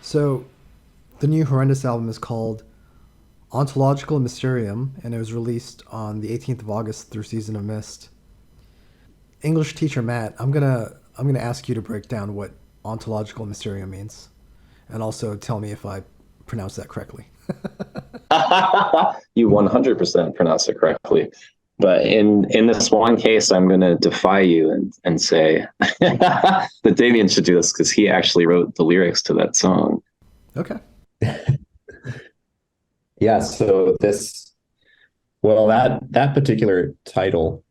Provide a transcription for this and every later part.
So, the new Horrendous album is called Ontological Mysterium, and it was released on the 18th of August through Season of Mist. English teacher Matt, I'm gonna ask you to break down what ontological mysterium means, and also tell me if I pronounce that correctly. You 100% pronounce it correctly. But in this one case, I'm going to defy you and say that Damian should do this because he actually wrote the lyrics to that song. Okay. Yeah, so that particular title,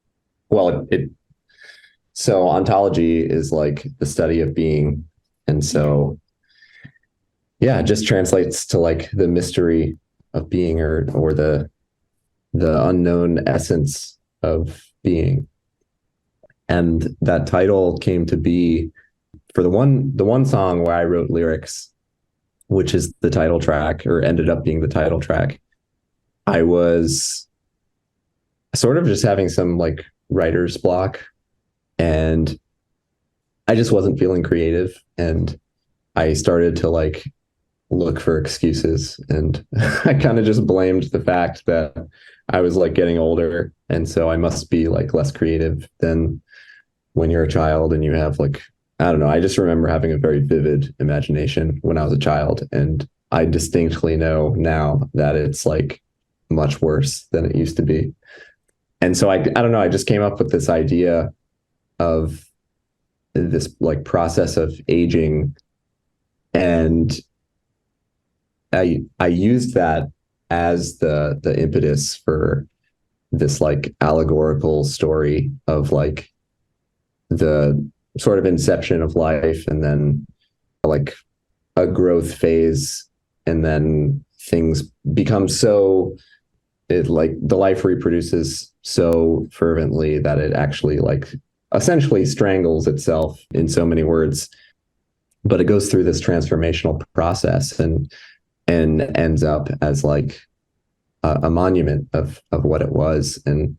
so ontology is like the study of being. And so, yeah, it just translates to like the mystery of being or the unknown essence of being. And that title came to be for the one song where I wrote lyrics, which is the title track, or ended up being the title track. I was sort of just having some like writer's block, and I just wasn't feeling creative, and I started to like look for excuses, and I kind of just blamed the fact that I was like getting older, and so I must be like less creative than when you're a child and you have like, I don't know, I just remember having a very vivid imagination when I was a child, and I distinctly know now that it's like much worse than it used to be. And so I don't know, I just came up with this idea of this like process of aging, and I used that as the impetus for this like allegorical story of like the sort of inception of life, and then like a growth phase, and then things become so, it like the life reproduces so fervently that it actually like essentially strangles itself in so many words, but it goes through this transformational process and ends up as like a monument of what it was. And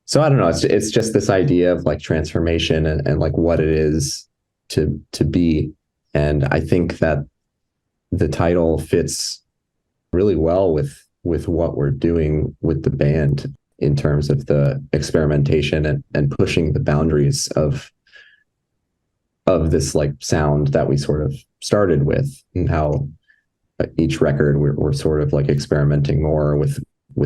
so I don't know, it's just this idea of like transformation and like what it is to be. And I think that the title fits really well with what we're doing with the band in terms of the experimentation and pushing the boundaries of this like sound that we sort of started with, and how each record we're sort of like experimenting more with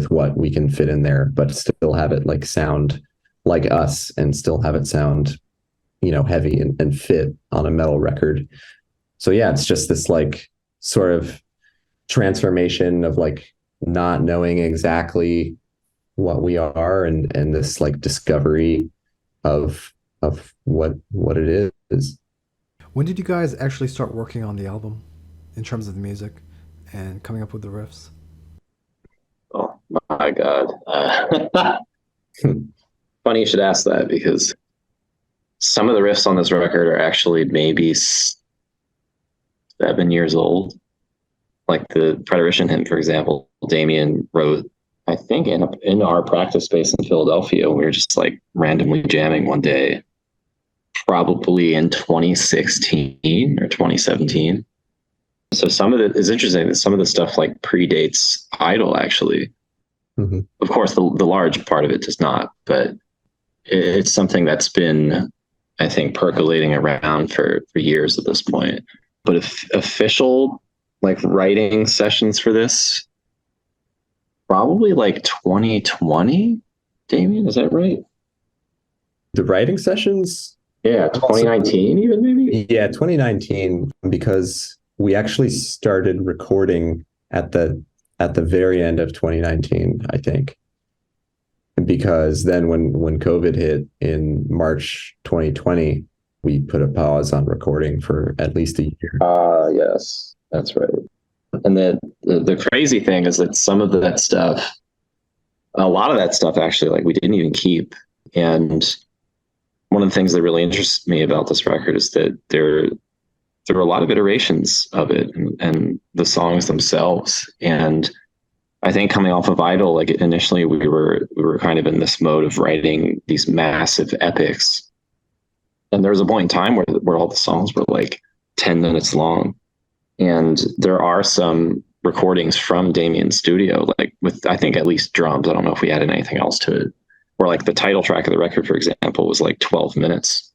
what we can fit in there, but still have it like sound like us, and still have it sound, heavy and fit on a metal record. So yeah, it's just this like sort of transformation of like not knowing exactly what we are, and this like discovery of what it is. When did you guys actually start working on the album in terms of the music and coming up with the riffs? Oh my God. Funny you should ask that, because some of the riffs on this record are actually maybe 7 years old. Like the Preterition hymn, for example, Damian wrote, I think, in our practice space in Philadelphia. We were just like randomly jamming one day, probably in 2016 or 2017. So some of it is interesting that some of the stuff like predates Idol, actually. Mm-hmm. Of course, the large part of it does not, but it's something that's been, I think, percolating around for years at this point. But if official like writing sessions for this, probably like 2020, Damian, is that right? The writing sessions? Yeah, 2019 even, maybe? Yeah, 2019, because we actually started recording at the very end of 2019, I think. Because then when COVID hit in March 2020, we put a pause on recording for at least a year. Yes, that's right. And then the crazy thing is that some of that stuff, a lot of that stuff actually, like we didn't even keep. And one of the things that really interests me about this record is that there are a lot of iterations of it, and the songs themselves. And I think coming off of Idol, like initially we were kind of in this mode of writing these massive epics. And there was a point in time where all the songs were like 10 minutes long. And there are some recordings from Damian's studio, like with, I think, at least drums. I don't know if we added anything else to it. Or like the title track of the record, for example, was like 12 minutes.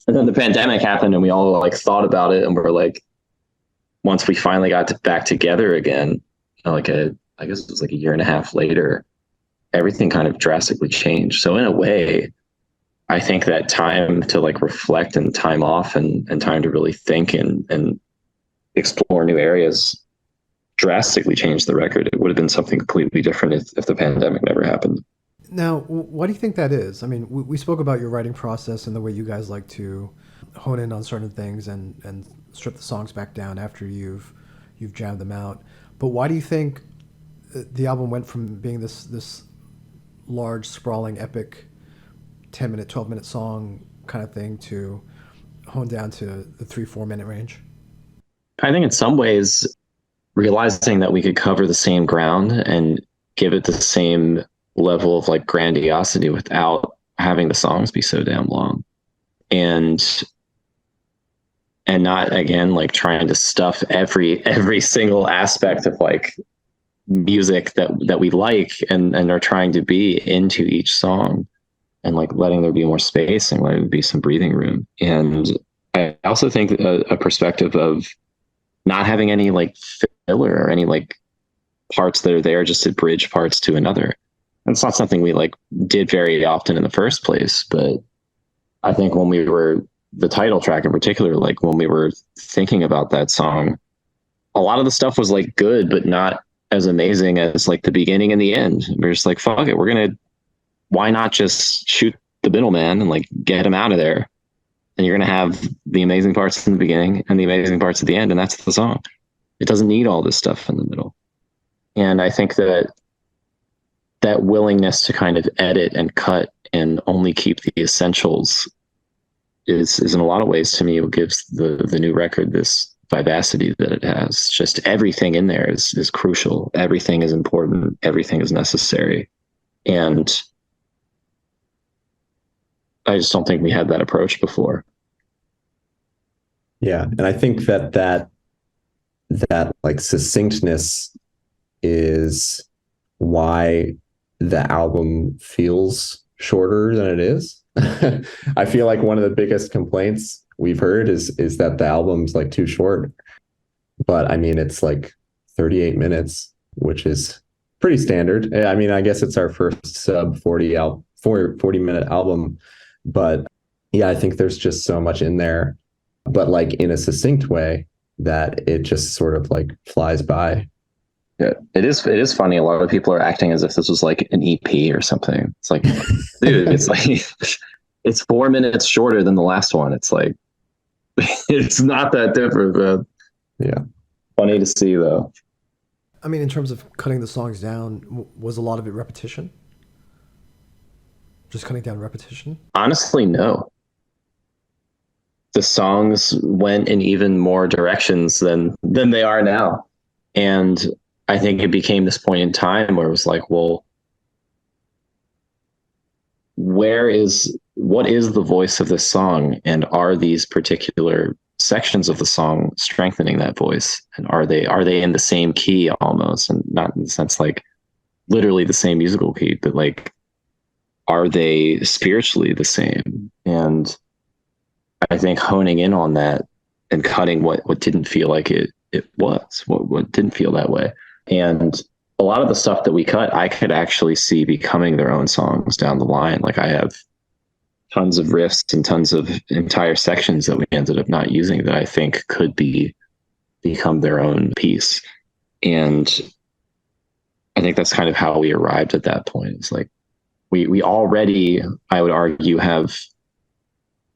And then the pandemic happened and we all like thought about it and we're like, once we finally got back together again, I guess it was like a year and a half later, everything kind of drastically changed. So in a way, I think that time to like reflect and time off and time to really think and explore new areas drastically changed the record. It would have been something completely different if the pandemic never happened. Now, what do you think that is? I mean, we spoke about your writing process and the way you guys like to hone in on certain things and strip the songs back down after you've jammed them out. But why do you think the album went from being this large, sprawling, epic 10-minute, 12-minute song kind of thing to hone down to the 3-4 minute range? I think in some ways, realizing that we could cover the same ground and give it the same level of like grandiosity without having the songs be so damn long, and not again like trying to stuff every single aspect of like music that we like and are trying to be into each song, and like letting there be more space and letting there be some breathing room. And I also think a perspective of not having any like filler or any like parts that are there just to bridge parts to another. And it's not something we like did very often in the first place, but I think when we were, the title track in particular, like when we were thinking about that song, a lot of the stuff was like good, but not as amazing as like the beginning and the end. We're just like, fuck it, why not just shoot the middleman and like get him out of there? And you're going to have the amazing parts in the beginning and the amazing parts at the end. And that's the song. It doesn't need all this stuff in the middle. And I think that willingness to kind of edit and cut and only keep the essentials is in a lot of ways, to me, what gives the new record this vivacity that it has. Just everything in there is crucial. Everything is important. Everything is necessary. And I just don't think we had that approach before. Yeah. And I think that like succinctness is why the album feels shorter than it is. I feel like one of the biggest complaints we've heard is that the album's like too short. But I mean, it's like 38 minutes, which is pretty standard. I mean, I guess it's our first sub 40 minute album, but yeah, I think there's just so much in there, but like in a succinct way that it just sort of like flies by. Yeah, it is funny. A lot of people are acting as if this was like an EP or something. It's like, dude, it's like, it's 4 minutes shorter than the last one. It's like, it's not that different, man. Yeah. Funny to see though. I mean, in terms of cutting the songs down, was a lot of it repetition? Just cutting down repetition? Honestly, no. The songs went in even more directions than they are now. And I think it became this point in time where it was like, well, what is the voice of this song? And are these particular sections of the song strengthening that voice? And are they in the same key almost? And not in the sense like literally the same musical key, but like, are they spiritually the same? And I think honing in on that and cutting what didn't feel like it was, what didn't feel that way. And a lot of the stuff that we cut, I could actually see becoming their own songs down the line. Like I have tons of riffs and tons of entire sections that we ended up not using that I think could become their own piece. And I think that's kind of how we arrived at that point. It's like we already, I would argue, have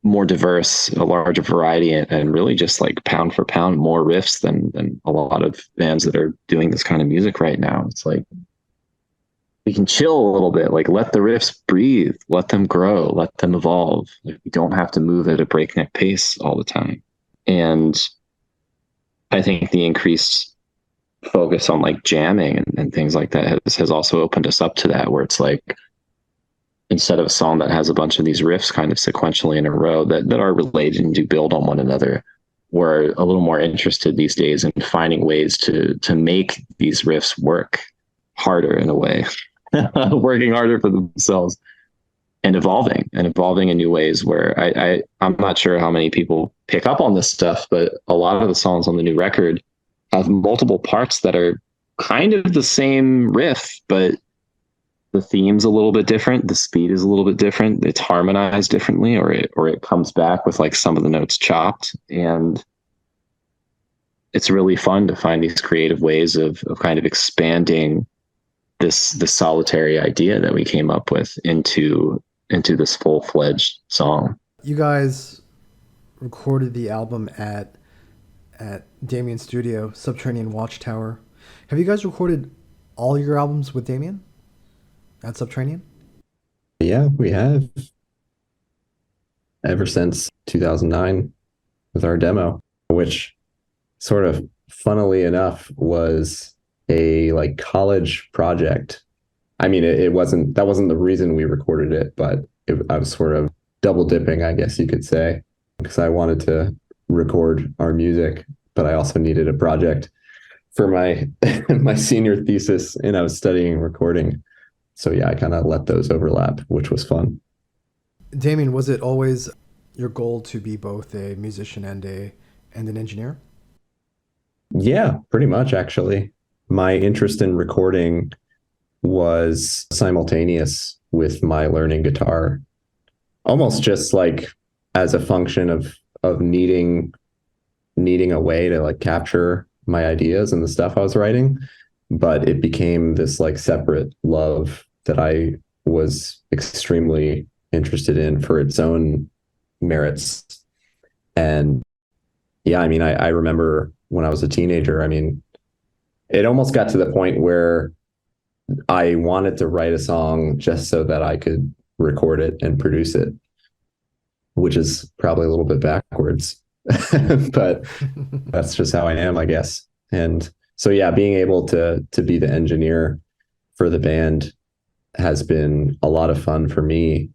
more diverse, a larger variety, and really just like pound for pound more riffs than a lot of bands that are doing this kind of music right now. It's like we can chill a little bit, like let the riffs breathe, let them grow, let them evolve. Like, we don't have to move at a breakneck pace all the time. And I think the increased focus on like jamming and things like that has also opened us up to that, where it's like, instead of a song that has a bunch of these riffs kind of sequentially in a row that are related and do build on one another, we're a little more interested these days in finding ways to make these riffs work harder in a way, working harder for themselves and evolving in new ways where I'm not sure how many people pick up on this stuff, but a lot of the songs on the new record have multiple parts that are kind of the same riff, but the theme's a little bit different. The speed is a little bit different. It's harmonized differently, or it comes back with like some of the notes chopped. And it's really fun to find these creative ways of kind of expanding this solitary idea that we came up with into this full-fledged song. You guys recorded the album at Damian's studio, Subterranean Watchtower. Have you guys recorded all your albums with Damian at Subterranean? Yeah, we have. Ever since 2009 with our demo, which sort of funnily enough was a like college project. I mean, that wasn't the reason we recorded it, but I was sort of double dipping, I guess you could say, because I wanted to record our music, but I also needed a project for my my senior thesis, and I was studying recording. So yeah, I kind of let those overlap, which was fun. Damian, was it always your goal to be both a musician and an engineer? Yeah, pretty much actually. My interest in recording was simultaneous with my learning guitar, almost just like as a function of needing a way to like capture my ideas and the stuff I was writing. But it became this like separate love that I was extremely interested in for its own merits. And yeah, I mean, I remember when I was a teenager, I mean, it almost got to the point where I wanted to write a song just so that I could record it and produce it, which is probably a little bit backwards, but that's just how I am, I guess. And so, yeah, being able to be the engineer for the band has been a lot of fun for me.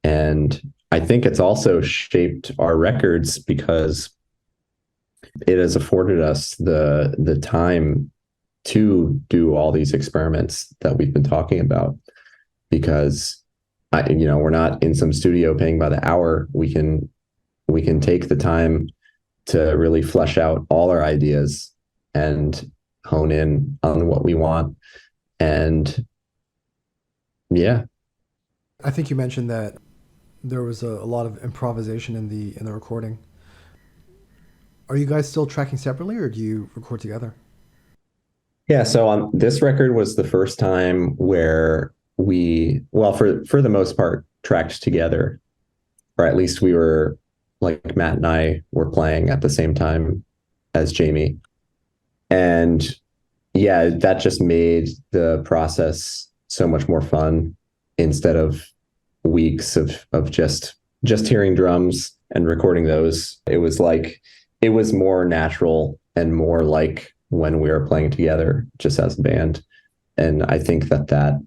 And I think it's also shaped our records because it has afforded us the time to do all these experiments that we've been talking about, because we're not in some studio paying by the hour. We can take the time to really flesh out all our ideas and hone in on what we want. And yeah, I think you mentioned that there was a lot of improvisation in the recording. Are you guys still tracking separately, or do you record together? Yeah, so on this record was the first time where we, well, for the most part, tracked together, or at least we were, like Matt and I were playing at the same time as Jamie. And yeah, that just made the process so much more fun instead of weeks of just hearing drums and recording those. It was more natural and more like when we were playing together just as a band. And I think that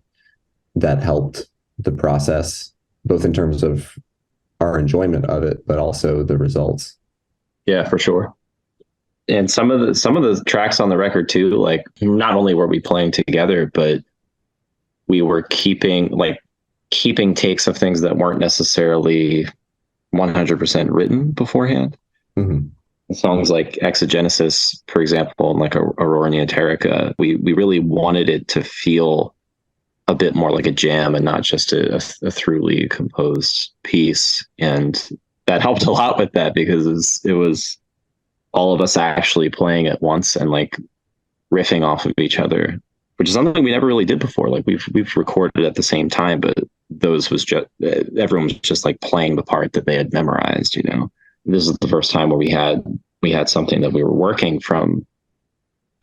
helped the process, both in terms of our enjoyment of it, but also the results. Yeah, for sure. And some of the tracks on the record too, like not only were we playing together, but we were keeping takes of things that weren't necessarily 100% written beforehand. Mm-hmm. Songs like Exogenesis, for example, and like Aurora Neoterica, we really wanted it to feel a bit more like a jam and not just a throughly composed piece. And that helped a lot with that, because it was all of us actually playing at once and like riffing off of each other, which is something we never really did before. Like we've recorded at the same time, but everyone was just like playing the part that they had memorized, This is the first time where we had something that we were working from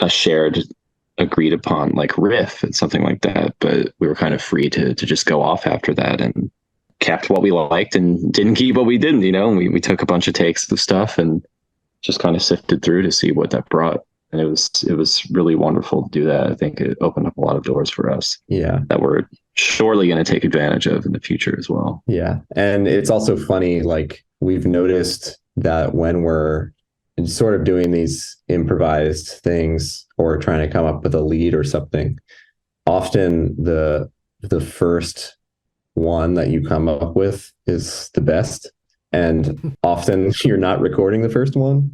a shared, agreed upon like riff and something like that. But we were kind of free to just go off after that and kept what we liked and didn't keep what we didn't. And we took a bunch of takes of stuff and just kind of sifted through to see what that brought. And it was really wonderful to do that. I think it opened up a lot of doors for us. Yeah, that we're surely going to take advantage of in the future as well. Yeah, and it's also funny, like we've noticed that when we're sort of doing these improvised things or trying to come up with a lead or something, often the first one that you come up with is the best. And often you're not recording the first one.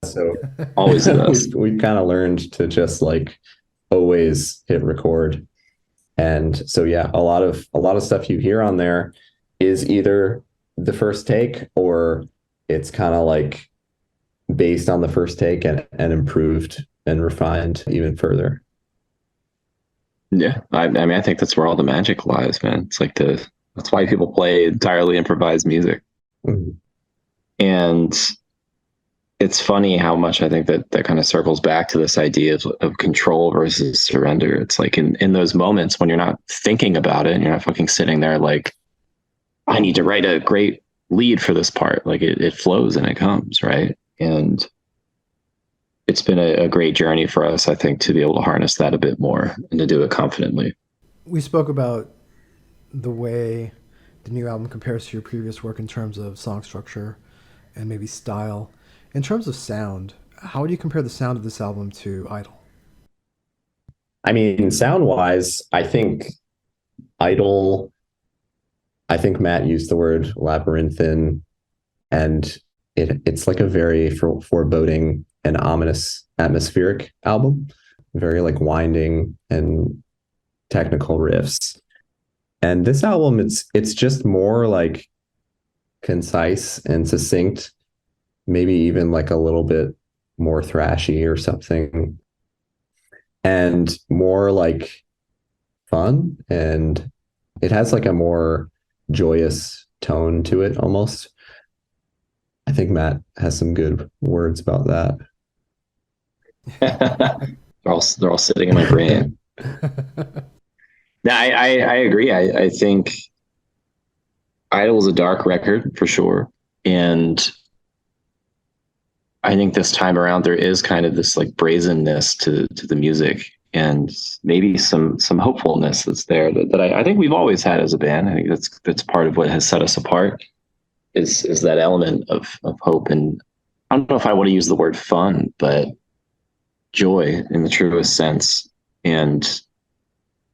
So Always the best. we've kind of learned to just like always hit record. And so yeah, a lot of stuff you hear on there is either the first take or it's kind of like based on the first take and improved and refined even further. Yeah, I mean, I think that's where all the magic lies, man. It's like that's why people play entirely improvised music. Mhm. And it's funny how much I think that kind of circles back to this idea of control versus surrender. It's like in those moments when you're not thinking about it and you're not fucking sitting there like, I need to write a great lead for this part. Like it flows and it comes, right? And it's been a great journey for us, I think, to be able to harness that a bit more and to do it confidently. We spoke about the way the new album compares to your previous work in terms of song structure and maybe style. In terms of sound, how would you compare the sound of this album to Idol? I mean, sound wise, Idol, I think Matt used the word labyrinthine, and it's like a very foreboding and ominous atmospheric album, very like winding and technical riffs. And this album, it's just more like concise and succinct, maybe even like a little bit more thrashy or something, and more like fun. And it has like a more joyous tone to it almost. I think Matt has some good words about that. They're all sitting in my brain. No, I agree. I think Idol is a dark record for sure. And I think this time around there is kind of this like brazenness to the music and maybe some hopefulness that's there that I think we've always had as a band. I think that's part of what has set us apart is that element of hope. And I don't know if I want to use the word fun, but joy in the truest sense and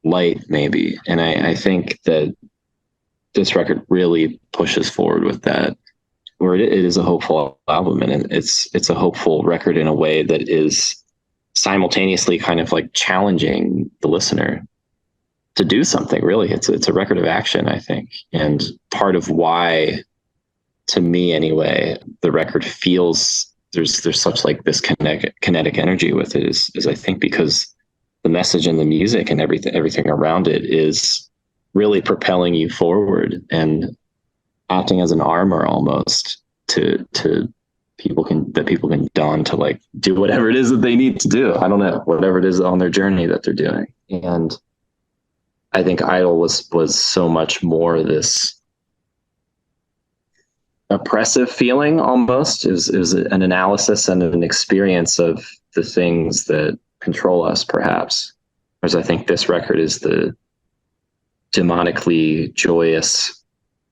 light maybe. And I think that this record really pushes forward with that, where it is a hopeful album, and it's a hopeful record in a way that is simultaneously kind of like challenging the listener to do something. Really, it's a record of action, I think, and part of why, to me anyway, the record feels there's such like this kinetic energy with it is I think because the message and the music and everything around it is really propelling you forward and acting as an armor almost to people can don to like do whatever it is that they need to do. I don't know, whatever it is on their journey that they're doing. And I think Idol was so much more this oppressive feeling almost. It was an analysis and an experience of the things that control us, perhaps. Whereas I think this record is the demonically joyous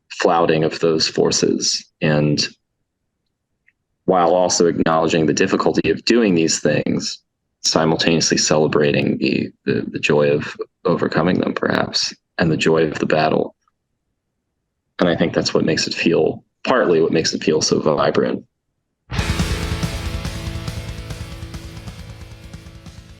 flouting of those forces, and while also acknowledging the difficulty of doing these things, simultaneously celebrating the joy of overcoming them, perhaps, and the joy of the battle. And I think that's what makes it feel, partly what makes it feel so vibrant.